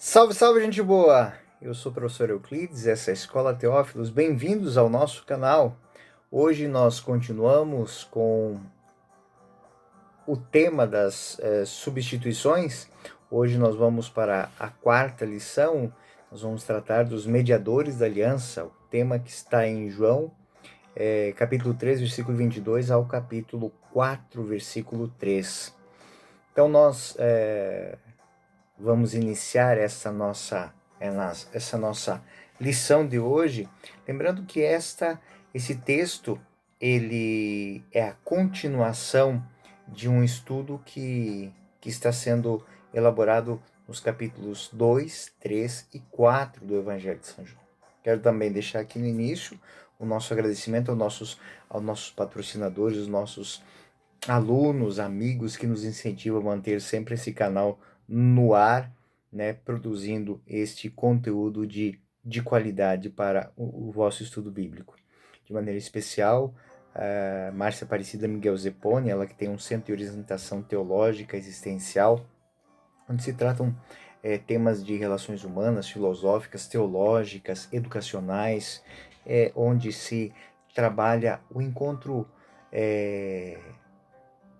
Salve, salve, gente boa! Eu sou o professor Euclides, essa é a Escola Teófilos. Bem-vindos ao nosso canal. Hoje nós continuamos com o tema das substituições. Hoje nós vamos para a quarta lição. Nós vamos tratar dos mediadores da aliança, o tema que está em João, capítulo 3, versículo 22 ao capítulo 4, versículo 3. Então nós vamos iniciar essa nossa lição de hoje, lembrando que esse texto ele é a continuação de um estudo que está sendo elaborado nos capítulos 2, 3 e 4 do Evangelho de São João. Quero também deixar aqui no início o nosso agradecimento aos nossos patrocinadores, os nossos alunos, amigos que nos incentivam a manter sempre esse canal no ar, né, produzindo este conteúdo de qualidade para o vosso estudo bíblico. De maneira especial, Márcia Aparecida Miguel Zeponi, ela que tem um centro de orientação teológica existencial, onde se tratam temas de relações humanas, filosóficas, teológicas, educacionais, onde se trabalha o encontro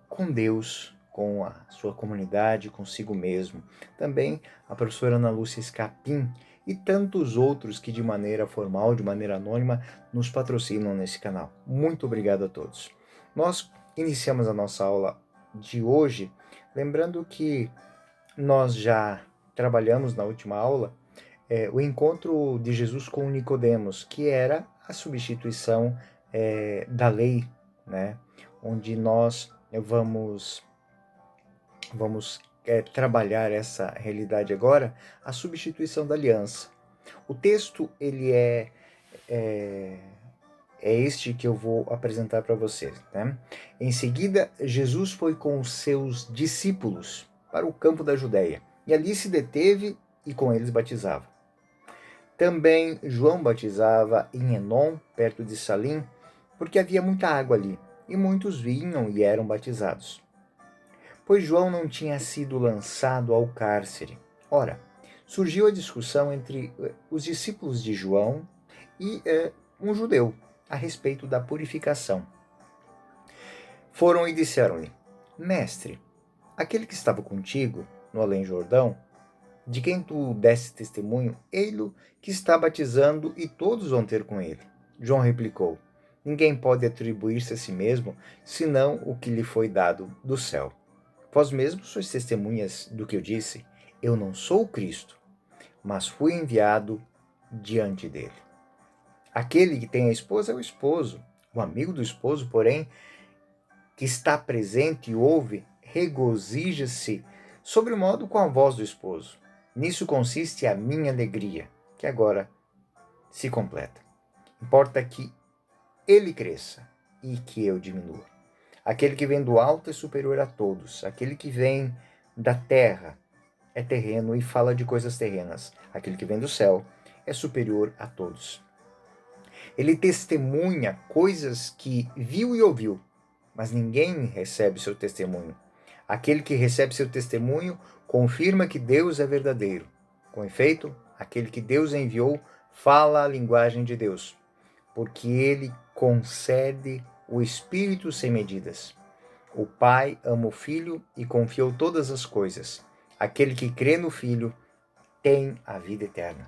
com Deus, com a sua comunidade, consigo mesmo. Também a professora Ana Lúcia Scapim e tantos outros que de maneira formal, de maneira anônima, nos patrocinam nesse canal. Muito obrigado a todos. Nós iniciamos a nossa aula de hoje, lembrando que nós já trabalhamos na última aula o encontro de Jesus com Nicodemos, que era a substituição da lei, né? Onde nós vamos trabalhar essa realidade agora, a substituição da aliança. O texto ele é este que eu vou apresentar para vocês, né? Em seguida, Jesus foi com os seus discípulos para o campo da Judéia, e ali se deteve e com eles batizava. Também João batizava em Enom, perto de Salim, porque havia muita água ali, e muitos vinham e eram batizados. Pois João não tinha sido lançado ao cárcere. Ora, surgiu a discussão entre os discípulos de João e um judeu a respeito da purificação. Foram e disseram-lhe: Mestre, aquele que estava contigo no Além-Jordão, de quem tu deste testemunho, ele que está batizando e todos vão ter com ele. João replicou: Ninguém pode atribuir-se a si mesmo, senão o que lhe foi dado do céu. Vós mesmos sois testemunhas do que eu disse. Eu não sou o Cristo, mas fui enviado diante dele. Aquele que tem a esposa é o esposo. O amigo do esposo, porém, que está presente e ouve, regozija-se sobremodo com a voz do esposo. Nisso consiste a minha alegria, que agora se completa. Importa que ele cresça e que eu diminua. Aquele que vem do alto é superior a todos. Aquele que vem da terra é terreno e fala de coisas terrenas. Aquele que vem do céu é superior a todos. Ele testemunha coisas que viu e ouviu, mas ninguém recebe seu testemunho. Aquele que recebe seu testemunho confirma que Deus é verdadeiro. Com efeito, aquele que Deus enviou fala a linguagem de Deus, porque ele concede o Espírito sem medidas. O Pai ama o Filho e confiou todas as coisas. Aquele que crê no Filho tem a vida eterna.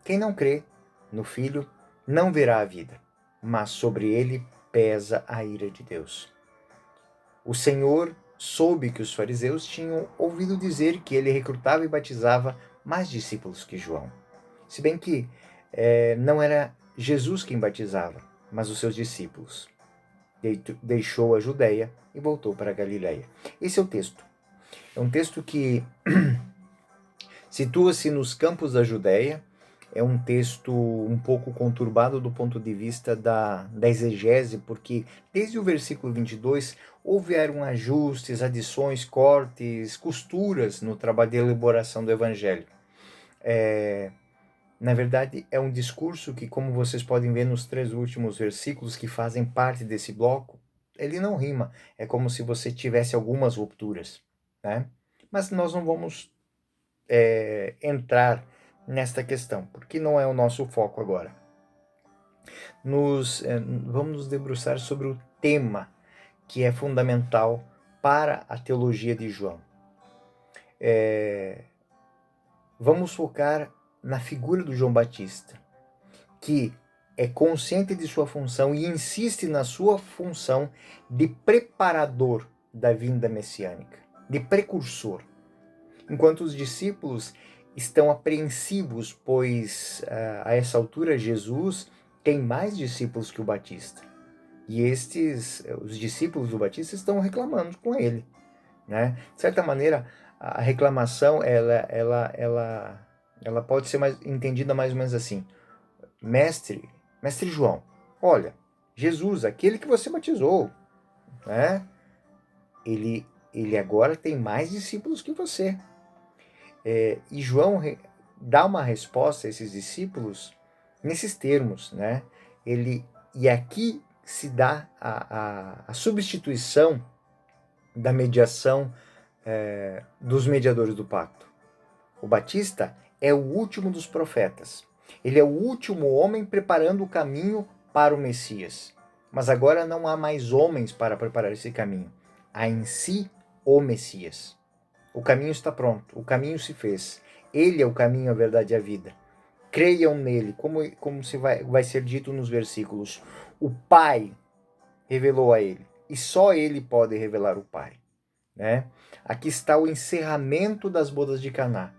Quem não crê no Filho não verá a vida, mas sobre ele pesa a ira de Deus. O Senhor soube que os fariseus tinham ouvido dizer que ele recrutava e batizava mais discípulos que João. Se bem que não era Jesus quem batizava, mas os seus discípulos. Deixou a Judéia e voltou para a Galiléia. Esse é o texto. É um texto que situa-se nos campos da Judéia. É um texto um pouco conturbado do ponto de vista da exegese, porque desde o versículo 22 houveram ajustes, adições, cortes, costuras no trabalho de elaboração do Evangelho. Na verdade, é um discurso que, como vocês podem ver nos 3 últimos versículos que fazem parte desse bloco, ele não rima. É como se você tivesse algumas rupturas, né? Mas nós não vamos entrar nesta questão, porque não é o nosso foco agora. Vamos nos debruçar sobre o tema que é fundamental para a teologia de João. Vamos focar na figura do João Batista, que é consciente de sua função e insiste na sua função de preparador da vinda messiânica, de precursor. Enquanto os discípulos estão apreensivos, pois a essa altura Jesus tem mais discípulos que o Batista. E os discípulos do Batista estão reclamando com ele, né? De certa maneira, a reclamação ela pode ser entendida mais ou menos assim: Mestre João, olha, Jesus, aquele que você batizou, né? Ele agora tem mais discípulos que você. E João dá uma resposta a esses discípulos nesses termos, né? E aqui se dá a substituição da mediação dos mediadores do pacto. O Batista é o último dos profetas. Ele é o último homem preparando o caminho para o Messias. Mas agora não há mais homens para preparar esse caminho. Há em si o Messias. O caminho está pronto, o caminho se fez. Ele é o caminho, a verdade e a vida. Creiam nele, como se vai ser dito nos versículos. O Pai revelou a ele, e só ele pode revelar o Pai. Né? Aqui está o encerramento das bodas de Caná.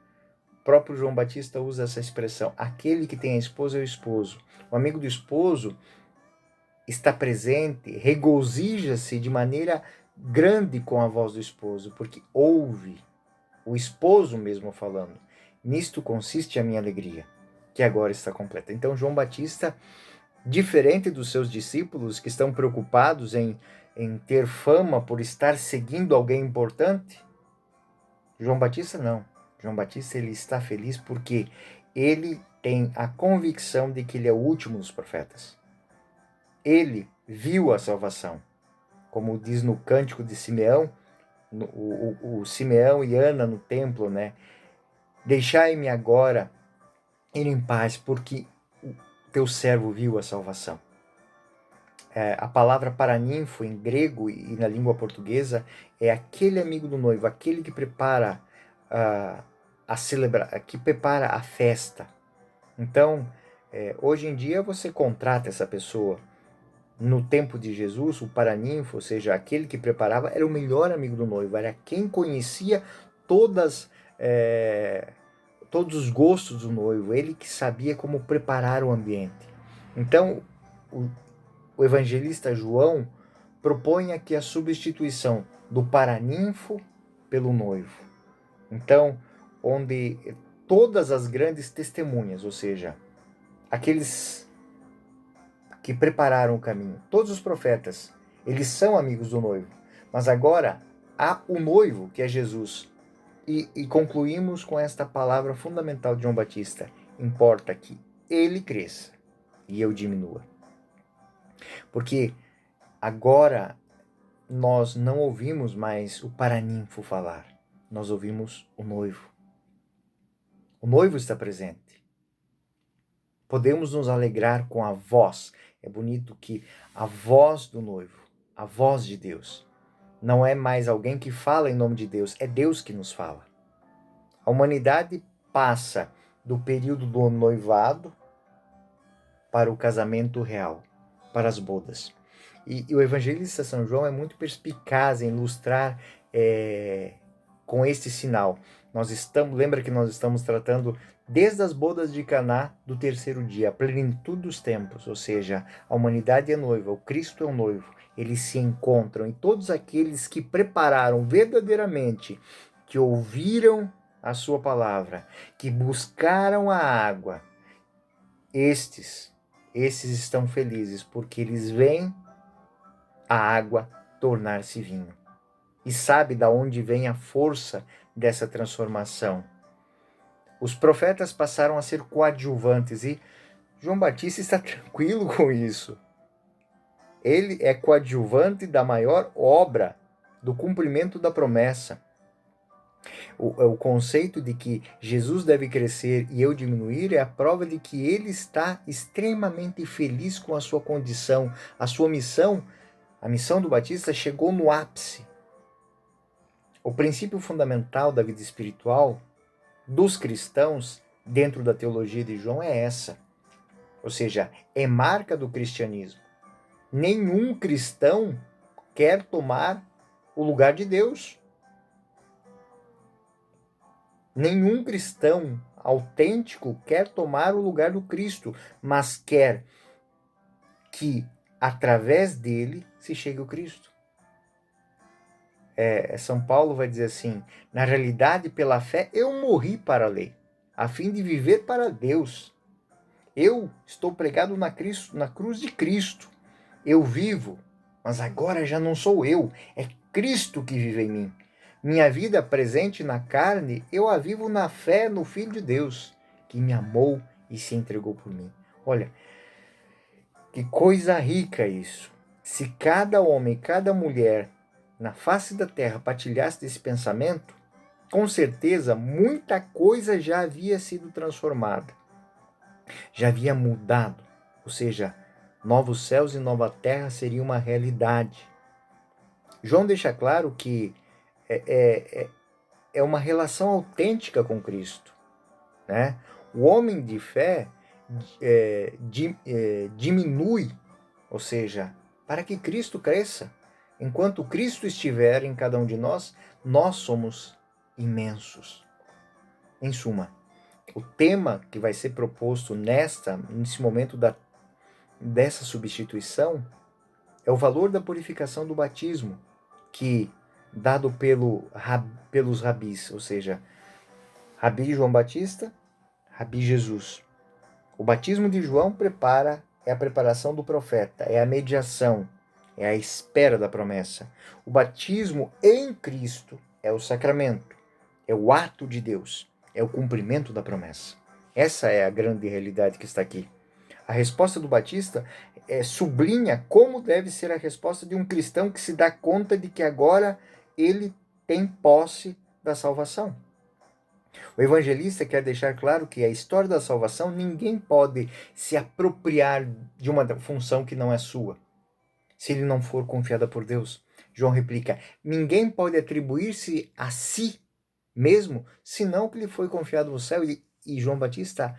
O próprio João Batista usa essa expressão: aquele que tem a esposa é o esposo. O amigo do esposo está presente, regozija-se de maneira grande com a voz do esposo, porque ouve o esposo mesmo falando: nisto consiste a minha alegria, que agora está completa. Então João Batista, diferente dos seus discípulos que estão preocupados em ter fama por estar seguindo alguém importante, João Batista não. João Batista ele está feliz porque ele tem a convicção de que ele é o último dos profetas. Ele viu a salvação, como diz no cântico de Simeão, o Simeão e Ana no templo, né? Deixai-me agora ir em paz, porque o teu servo viu a salvação. A palavra paraninfo em grego e na língua portuguesa é aquele amigo do noivo, aquele que prepara que prepara a festa. Então, hoje em dia você contrata essa pessoa. No tempo de Jesus, o paraninfo, ou seja, aquele que preparava, era o melhor amigo do noivo, era quem conhecia todos os gostos do noivo, ele que sabia como preparar o ambiente. Então, o evangelista João propõe aqui a substituição do paraninfo pelo noivo. Então, onde todas as grandes testemunhas, ou seja, aqueles que prepararam o caminho, todos os profetas, eles são amigos do noivo. Mas agora há o noivo, que é Jesus. E concluímos com esta palavra fundamental de João Batista: importa que ele cresça e eu diminua. Porque agora nós não ouvimos mais o paraninfo falar, nós ouvimos o noivo. O noivo está presente. Podemos nos alegrar com a voz. É bonito que a voz do noivo, a voz de Deus, não é mais alguém que fala em nome de Deus, é Deus que nos fala. A humanidade passa do período do noivado para o casamento real, para as bodas. E o evangelista São João é muito perspicaz em ilustrar com este sinal. Lembra que nós estamos tratando desde as bodas de Caná do terceiro dia, a plenitude dos tempos, ou seja, a humanidade é noiva, o Cristo é o noivo. Eles se encontram, e todos aqueles que prepararam verdadeiramente, que ouviram a sua palavra, que buscaram a água, estes estão felizes, porque eles veem a água tornar-se vinho. E sabe da onde vem a força dessa transformação. Os profetas passaram a ser coadjuvantes e João Batista está tranquilo com isso. Ele é coadjuvante da maior obra, do cumprimento da promessa. O conceito de que Jesus deve crescer e eu diminuir é a prova de que ele está extremamente feliz com a sua condição. A sua missão, a missão do Batista, chegou no ápice. O princípio fundamental da vida espiritual dos cristãos, dentro da teologia de João, é essa. Ou seja, é marca do cristianismo. Nenhum cristão quer tomar o lugar de Deus. Nenhum cristão autêntico quer tomar o lugar do Cristo, mas quer que, através dele, se chegue ao Cristo. São Paulo vai dizer assim: na realidade, pela fé, eu morri para a lei, a fim de viver para Deus. Eu estou pregado na cruz de Cristo. Eu vivo, mas agora já não sou eu, é Cristo que vive em mim. Minha vida presente na carne, eu a vivo na fé no Filho de Deus, que me amou e se entregou por mim. Olha, que coisa rica isso. Se cada homem, cada mulher na face da terra partilhasse desse pensamento, com certeza muita coisa já havia sido transformada, já havia mudado. Ou seja, novos céus e nova terra seria uma realidade. João deixa claro que é uma relação autêntica com Cristo, né? O homem de fé diminui, ou seja, para que Cristo cresça. Enquanto Cristo estiver em cada um de nós, nós somos imensos. Em suma, o tema que vai ser proposto nesse momento dessa substituição é o valor da purificação do batismo, que dado pelos rabis, ou seja, Rabi João Batista, Rabi Jesus. O batismo de João é a preparação do profeta, é a mediação, é a espera da promessa. O batismo em Cristo é o sacramento, é o ato de Deus, é o cumprimento da promessa. Essa é a grande realidade que está aqui. A resposta do Batista sublinha como deve ser a resposta de um cristão que se dá conta de que agora ele tem posse da salvação. O evangelista quer deixar claro que a história da salvação, ninguém pode se apropriar de uma função que não é sua, se ele não for confiada por Deus. João replica: ninguém pode atribuir-se a si mesmo, senão que lhe foi confiado no céu. E João Batista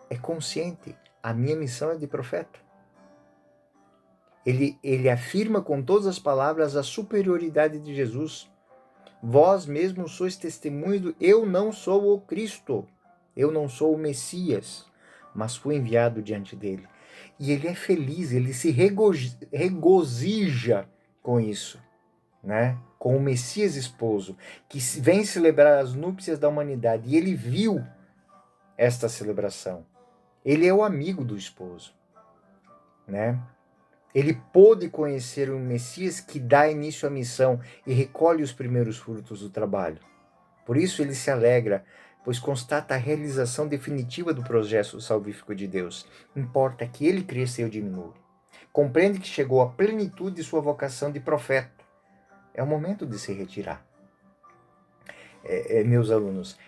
é consciente: a minha missão é de profeta. Ele afirma com todas as palavras a superioridade de Jesus. Vós mesmos sois testemunhos eu não sou o Cristo, eu não sou o Messias, mas fui enviado diante dele. E ele é feliz, ele se regozija com isso, né? Com o Messias esposo, que vem celebrar as núpcias da humanidade. E ele viu esta celebração. Ele é o amigo do esposo, né? Ele pôde conhecer o Messias que dá início à missão e recolhe os primeiros frutos do trabalho. Por isso ele se alegra, pois constata a realização definitiva do projeto salvífico de Deus. Importa que ele cresça e eu diminua. Compreende que chegou à plenitude de sua vocação de profeta. É o momento de se retirar. Meus alunos,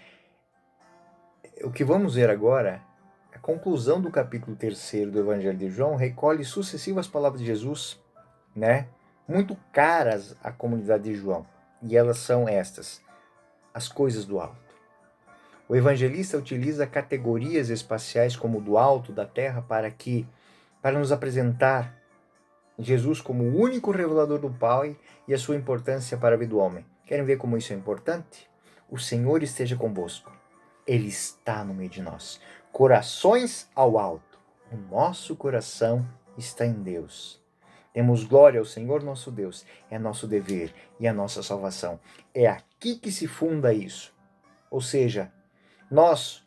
o que vamos ver agora, a conclusão do capítulo 3 do Evangelho de João recolhe sucessivas palavras de Jesus, né? Muito caras à comunidade de João. E elas são estas: as coisas do alto. O evangelista utiliza categorias espaciais como do alto, da terra, para nos apresentar Jesus como o único revelador do Pai e a sua importância para a vida do homem. Querem ver como isso é importante? O Senhor esteja convosco. Ele está no meio de nós. Corações ao alto. O nosso coração está em Deus. Temos glória ao Senhor nosso Deus. É nosso dever e a nossa salvação. É aqui que se funda isso. Ou seja, nós,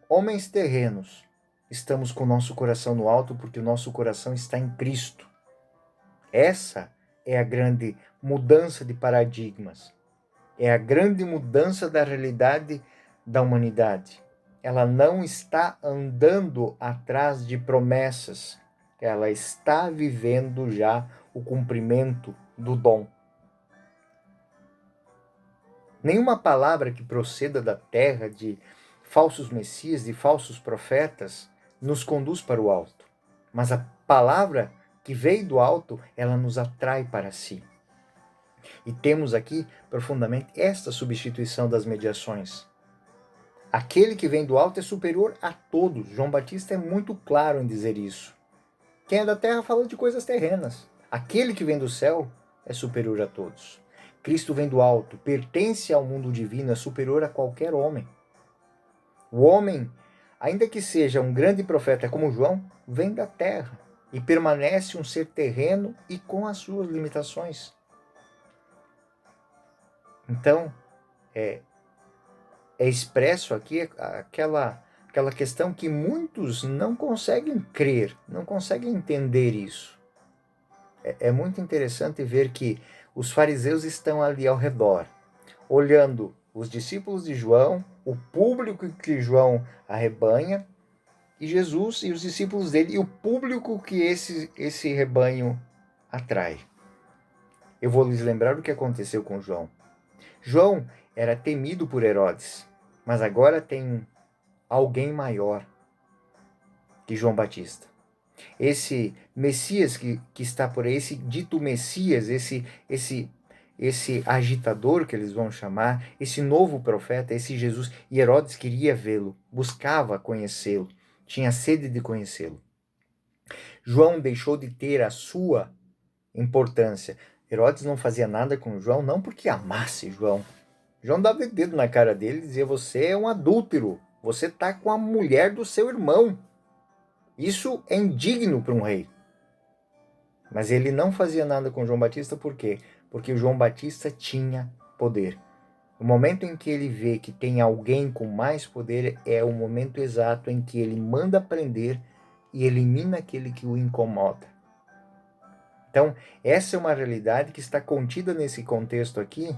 homens terrenos, estamos com o nosso coração no alto porque o nosso coração está em Cristo. Essa é a grande mudança de paradigmas. É a grande mudança da realidade da humanidade. Ela não está andando atrás de promessas. Ela está vivendo já o cumprimento do dom. Nenhuma palavra que proceda da terra de falsos messias, de falsos profetas, nos conduz para o alto. Mas a palavra que veio do alto, ela nos atrai para si. E temos aqui profundamente esta substituição das mediações. Aquele que vem do alto é superior a todos. João Batista é muito claro em dizer isso. Quem é da terra fala de coisas terrenas. Aquele que vem do céu é superior a todos. Cristo vem do alto, pertence ao mundo divino, é superior a qualquer homem. O homem, ainda que seja um grande profeta como João, vem da terra e permanece um ser terreno e com as suas limitações. Então, é expresso aqui aquela questão que muitos não conseguem crer, não conseguem entender isso. É muito interessante ver que os fariseus estão ali ao redor, olhando os discípulos de João, o público que João arrebanha, e Jesus e os discípulos dele, e o público que esse rebanho atrai. Eu vou lhes lembrar o que aconteceu com João. João era temido por Herodes, mas agora tem alguém maior que João Batista. Esse Messias que está por aí, esse dito Messias, esse agitador que eles vão chamar, esse novo profeta, esse Jesus, e Herodes queria vê-lo, buscava conhecê-lo, tinha sede de conhecê-lo. João deixou de ter a sua importância. Herodes não fazia nada com João, não porque amasse João. João dava o dedo na cara dele e dizia: você é um adúltero, você está com a mulher do seu irmão. Isso é indigno para um rei. Mas ele não fazia nada com João Batista, por quê? Porque João Batista tinha poder. O momento em que ele vê que tem alguém com mais poder é o momento exato em que ele manda prender e elimina aquele que o incomoda. Então, essa é uma realidade que está contida nesse contexto aqui,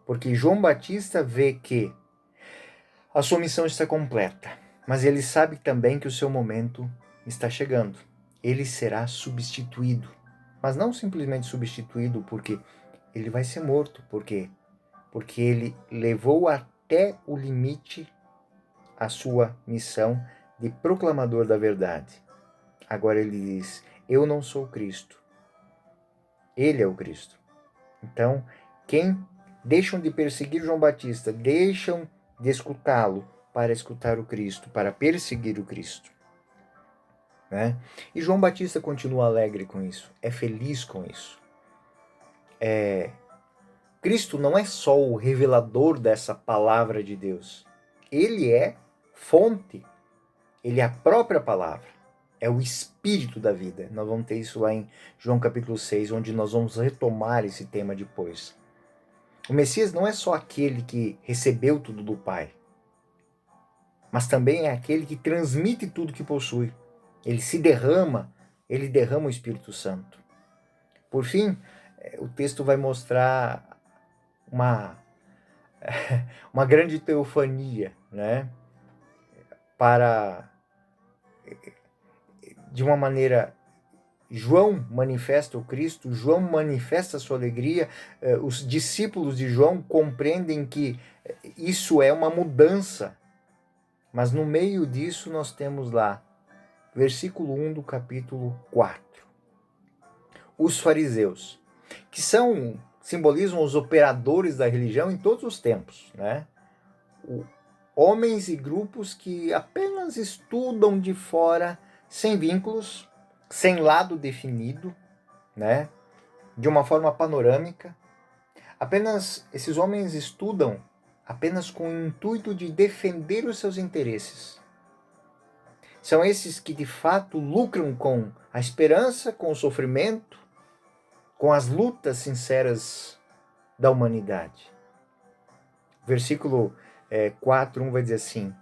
porque João Batista vê que a sua missão está completa, mas ele sabe também que o seu momento está chegando. Ele será substituído, mas não simplesmente substituído porque ele vai ser morto, porque ele levou até o limite a sua missão de proclamador da verdade. Agora ele diz: eu não sou o Cristo, ele é o Cristo. Então, quem deixam de perseguir João Batista, deixam de escutá-lo para escutar o Cristo, para perseguir o Cristo. Né? E João Batista continua alegre com isso, é feliz com isso. Cristo não é só o revelador dessa palavra de Deus, ele é fonte, ele é a própria palavra, é o espírito da vida. Nós vamos ter isso lá em João capítulo 6, onde nós vamos retomar esse tema depois. O Messias não é só aquele que recebeu tudo do Pai, mas também é aquele que transmite tudo que possui. Ele se derrama, ele derrama o Espírito Santo. Por fim, o texto vai mostrar uma grande teofania, né? De uma maneira, João manifesta o Cristo, João manifesta a sua alegria, os discípulos de João compreendem que isso é uma mudança, mas no meio disso nós temos lá, versículo 1 do capítulo 4, os fariseus, que simbolizam os operadores da religião em todos os tempos, né? Homens e grupos que apenas estudam de fora, sem vínculos, sem lado definido, né? De uma forma panorâmica. Apenas esses homens estudam apenas com o intuito de defender os seus interesses. São esses que de fato lucram com a esperança, com o sofrimento, com as lutas sinceras da humanidade. Versículo 4:1 vai dizer assim: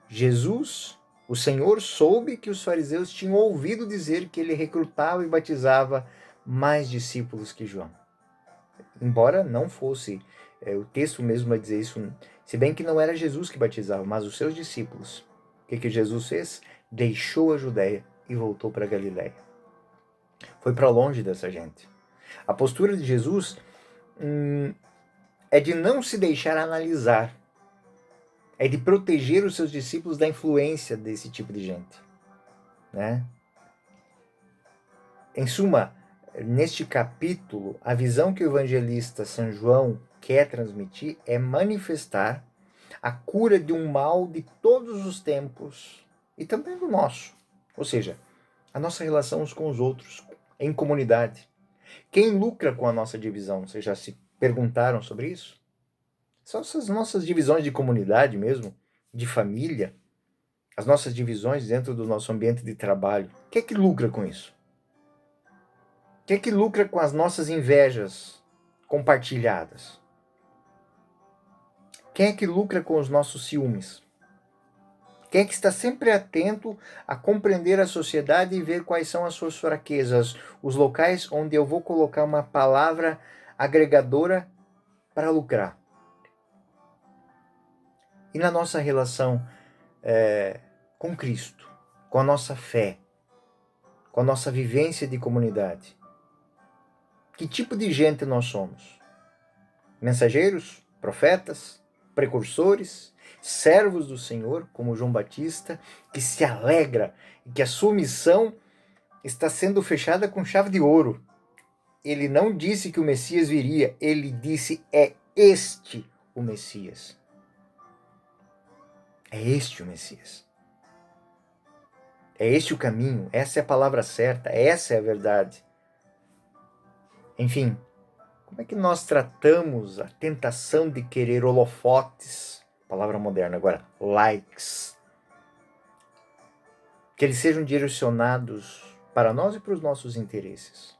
Jesus, o Senhor, soube que os fariseus tinham ouvido dizer que ele recrutava e batizava mais discípulos que João. Embora não fosse, o texto mesmo vai dizer isso, se bem que não era Jesus que batizava, mas os seus discípulos. O que Jesus fez? Deixou a Judéia e voltou para Galiléia. Foi para longe dessa gente. A postura de Jesus é de não se deixar analisar, é de proteger os seus discípulos da influência desse tipo de gente, né? Em suma, neste capítulo, a visão que o evangelista São João quer transmitir é manifestar a cura de um mal de todos os tempos e também do nosso, ou seja, a nossa relação uns com os outros, em comunidade. Quem lucra com a nossa divisão? Vocês já se perguntaram sobre isso? São essas nossas divisões de comunidade mesmo, de família, as nossas divisões dentro do nosso ambiente de trabalho. Quem é que lucra com isso? Quem é que lucra com as nossas invejas compartilhadas? Quem é que lucra com os nossos ciúmes? Quem é que está sempre atento a compreender a sociedade e ver quais são as suas fraquezas, os locais onde eu vou colocar uma palavra agregadora para lucrar? E na nossa relação com Cristo, com a nossa fé, com a nossa vivência de comunidade, que tipo de gente nós somos? Mensageiros, profetas, precursores, servos do Senhor, como João Batista, que se alegra e que a sua missão está sendo fechada com chave de ouro. Ele não disse que o Messias viria, ele disse: é este o Messias. É este o Messias. É este o caminho, essa é a palavra certa, essa é a verdade. Enfim, como é que nós tratamos a tentação de querer holofotes, palavra moderna agora, likes, que eles sejam direcionados para nós e para os nossos interesses?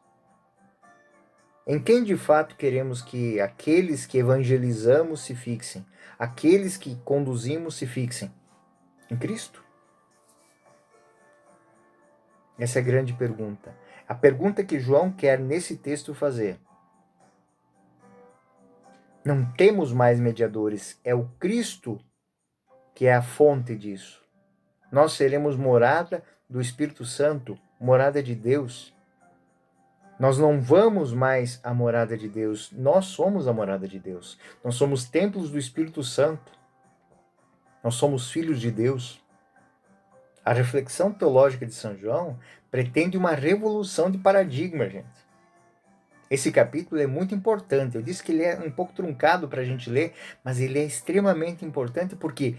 Em quem de fato queremos que aqueles que evangelizamos se fixem, aqueles que conduzimos se fixem? Em Cristo? Essa é a grande pergunta. A pergunta que João quer nesse texto fazer. Não temos mais mediadores, é o Cristo que é a fonte disso. Nós seremos morada do Espírito Santo, morada de Deus. Nós não vamos mais à morada de Deus, nós somos a morada de Deus. Nós somos templos do Espírito Santo. Nós somos filhos de Deus. A reflexão teológica de São João pretende uma revolução de paradigma, gente. Esse capítulo é muito importante. Eu disse que ele é um pouco truncado para a gente ler, mas ele é extremamente importante porque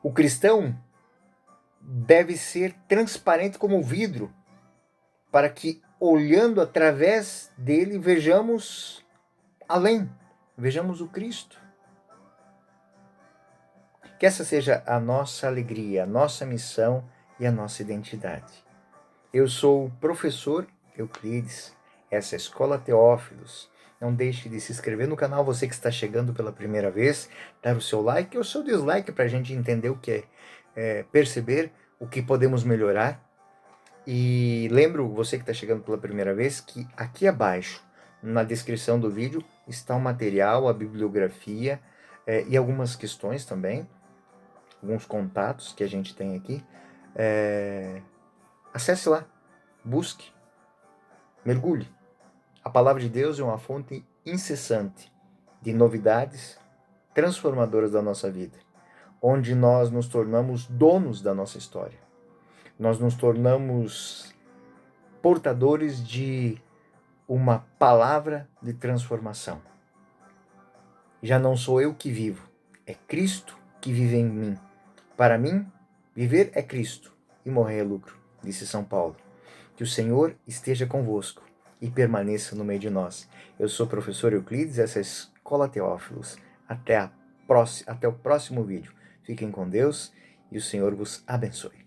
o cristão deve ser transparente como vidro, para que, olhando através dele, vejamos além, vejamos o Cristo. Que essa seja a nossa alegria, a nossa missão e a nossa identidade. Eu sou o professor Euclides, essa é a Escola Teófilos. Não deixe de se inscrever no canal, você que está chegando pela primeira vez, dar o seu like ou o seu dislike para a gente entender o que perceber o que podemos melhorar. E lembro, você que está chegando pela primeira vez, que aqui abaixo, na descrição do vídeo, está o material, a bibliografia e algumas questões também, alguns contatos que a gente tem aqui. Acesse lá, busque, mergulhe. A palavra de Deus é uma fonte incessante de novidades transformadoras da nossa vida, onde nós nos tornamos donos da nossa história. Nós nos tornamos portadores de uma palavra de transformação. Já não sou eu que vivo, é Cristo que vive em mim. Para mim, viver é Cristo e morrer é lucro, disse São Paulo. Que o Senhor esteja convosco e permaneça no meio de nós. Eu sou o professor Euclides, essa é a Escola Teófilos. Até o próximo vídeo. Fiquem com Deus e o Senhor vos abençoe.